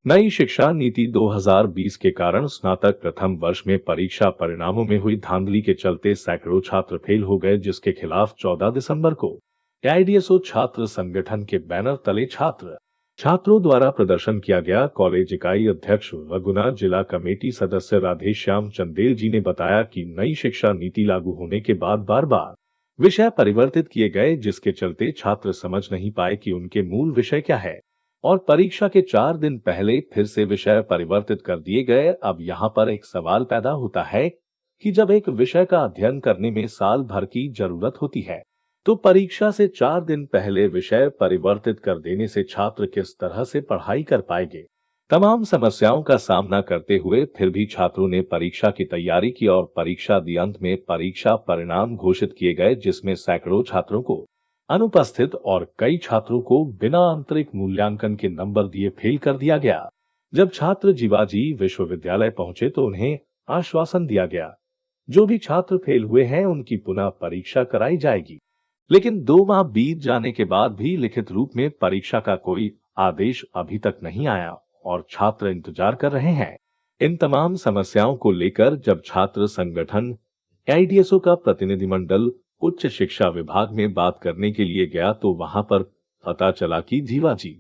नई शिक्षा नीति 2020 के कारण स्नातक प्रथम वर्ष में परीक्षा परिणामों में हुई धांधली के चलते सैकड़ों छात्र फेल हो गए, जिसके खिलाफ 14 दिसंबर को एआईडीएसओ छात्र संगठन के बैनर तले छात्रों द्वारा प्रदर्शन किया गया। कॉलेज इकाई अध्यक्ष व गुना जिला कमेटी सदस्य राधेश्याम चंदेल जी ने बताया कि नई शिक्षा नीति लागू होने के बाद बार बार विषय परिवर्तित किए गए, जिसके चलते छात्र समझ नहीं पाए कि उनके मूल विषय क्या है और परीक्षा के 4 दिन पहले फिर से विषय परिवर्तित कर दिए गए। अब यहाँ पर एक सवाल पैदा होता है कि जब एक विषय का अध्ययन करने में साल भर की जरूरत होती है, तो परीक्षा से 4 दिन पहले विषय परिवर्तित कर देने से छात्र किस तरह से पढ़ाई कर पाएंगे। तमाम समस्याओं का सामना करते हुए फिर भी छात्रों ने परीक्षा की तैयारी की और परीक्षा दी। अंत में परीक्षा परिणाम घोषित किए गए, जिसमें सैकड़ों छात्रों को अनुपस्थित और कई छात्रों को बिना आंतरिक मूल्यांकन के नंबर दिए फेल कर दिया गया। जब छात्र जीवाजी विश्वविद्यालय पहुंचे तो उन्हें आश्वासन दिया गया, जो भी छात्र फेल हुए हैं उनकी पुनः परीक्षा कराई जाएगी। लेकिन 2 माह बीत जाने के बाद भी लिखित रूप में परीक्षा का कोई आदेश अभी तक नहीं आया और छात्र इंतजार कर रहे हैं। इन तमाम समस्याओं को लेकर जब छात्र संगठन एआईडीएसओ का प्रतिनिधिमंडल उच्च शिक्षा विभाग में बात करने के लिए गया, तो वहां पर पता चला कि जीवाजी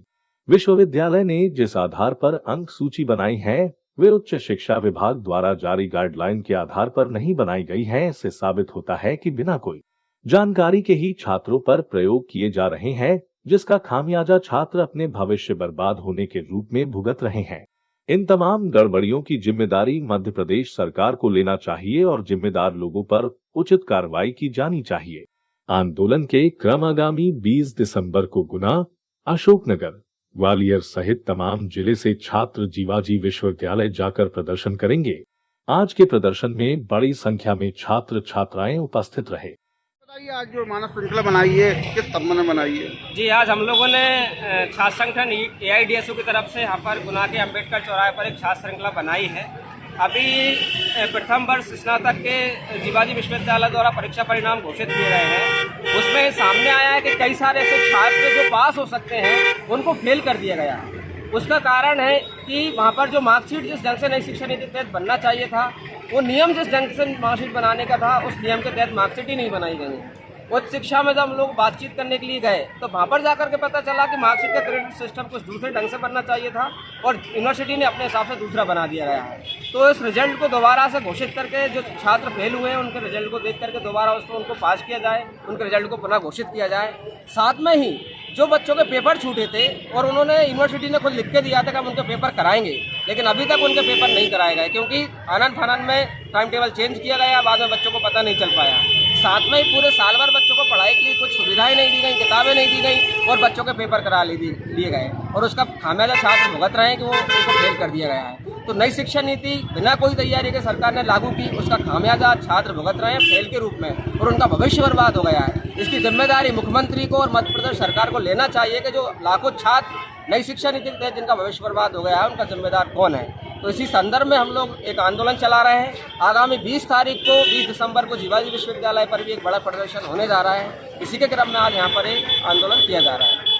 विश्वविद्यालय ने जिस आधार पर अंक सूची बनाई है वे उच्च शिक्षा विभाग द्वारा जारी गाइडलाइन के आधार पर नहीं बनाई गई है। इससे साबित होता है कि बिना कोई जानकारी के ही छात्रों पर प्रयोग किए जा रहे हैं, जिसका खामियाजा छात्र अपने भविष्य बर्बाद होने के रूप में भुगत रहे हैं। इन तमाम गड़बड़ियों की जिम्मेदारी मध्य प्रदेश सरकार को लेना चाहिए और जिम्मेदार लोगों पर उचित कार्रवाई की जानी चाहिए। आंदोलन के क्रम आगामी 20 दिसंबर को गुना, अशोकनगर, ग्वालियर सहित तमाम जिले से छात्र जीवाजी विश्वविद्यालय जाकर प्रदर्शन करेंगे। आज के प्रदर्शन में बड़ी संख्या में छात्र छात्राएं उपस्थित रहे। बताइए, आज जो मानव श्रृंखला बनाई है किस संबंध में बनाई है? जी, आज हम लोगों ने छात्र संगठन एआईडीएसओ की तरफ से यहाँ पर गुना के अम्बेडकर चौराहे पर एक छात्र श्रृंखला बनाई है। अभी प्रथम वर्ष स्नातक के जीवाजी विश्वविद्यालय द्वारा परीक्षा परिणाम घोषित किए गए हैं। उसमें सामने आया है कि कई सारे ऐसे छात्र जो पास हो सकते हैं उनको फेल कर दिया गया है। उसका कारण है कि वहाँ पर जो मार्कशीट जिस ढंग से नई शिक्षा नीति के तहत बनना चाहिए था, वो नियम जिस ढंग से मार्कशीट बनाने का था, उस नियम के तहत मार्कशीट ही नहीं बनाई गई है। उच्च शिक्षा में जब हम लोग बातचीत करने के लिए गए तो वहाँ पर जाकर के पता चला कि मार्कशीट का क्रेडिट सिस्टम कुछ दूसरे ढंग से बनना चाहिए था और यूनिवर्सिटी ने अपने हिसाब से दूसरा बना दिया गया है। तो इस रिजल्ट को दोबारा से घोषित करके जो छात्र फेल हुए हैं उनके रिजल्ट को देख करके दोबारा उनको पास किया जाए, उनके रिजल्ट को पुनः घोषित किया जाए। साथ में ही जो बच्चों के पेपर छूटे थे और उन्होंने यूनिवर्सिटी ने खुद लिख के दिया था कि हम उनके पेपर कराएंगे, लेकिन अभी तक उनके पेपर नहीं कराए गए क्योंकि आनन फानन में टाइम टेबल चेंज किया गया, बाद में बच्चों को पता नहीं चल पाया। साथ में ही पूरे साल भर बच्चों को पढ़ाई के लिए कुछ सुविधाएं नहीं दी गई, किताबें नहीं दी गई और बच्चों के पेपर करा लिए गए और उसका खामियाजा छात्र भुगत रहे हैं कि वो उनको फेल कर दिया गया है। तो नई शिक्षा नीति बिना कोई तैयारी के सरकार ने लागू की, उसका खामियाजा छात्र भुगत रहे हैं फेल के रूप में और उनका भविष्य बर्बाद हो गया है। इसकी जिम्मेदारी मुख्यमंत्री को और मध्य प्रदेश सरकार को लेना चाहिए कि जो लाखों छात्र नई शिक्षा नीति के तहत जिनका भविष्य बर्बाद हो गया है उनका जिम्मेदार कौन है। तो इसी संदर्भ में हम लोग एक आंदोलन चला रहे हैं। आगामी 20 तारीख को 20 दिसंबर को जीवाजी विश्वविद्यालय पर भी एक बड़ा प्रदर्शन होने जा रहा है। इसी के क्रम में आज यहाँ पर एक आंदोलन किया जा रहा है।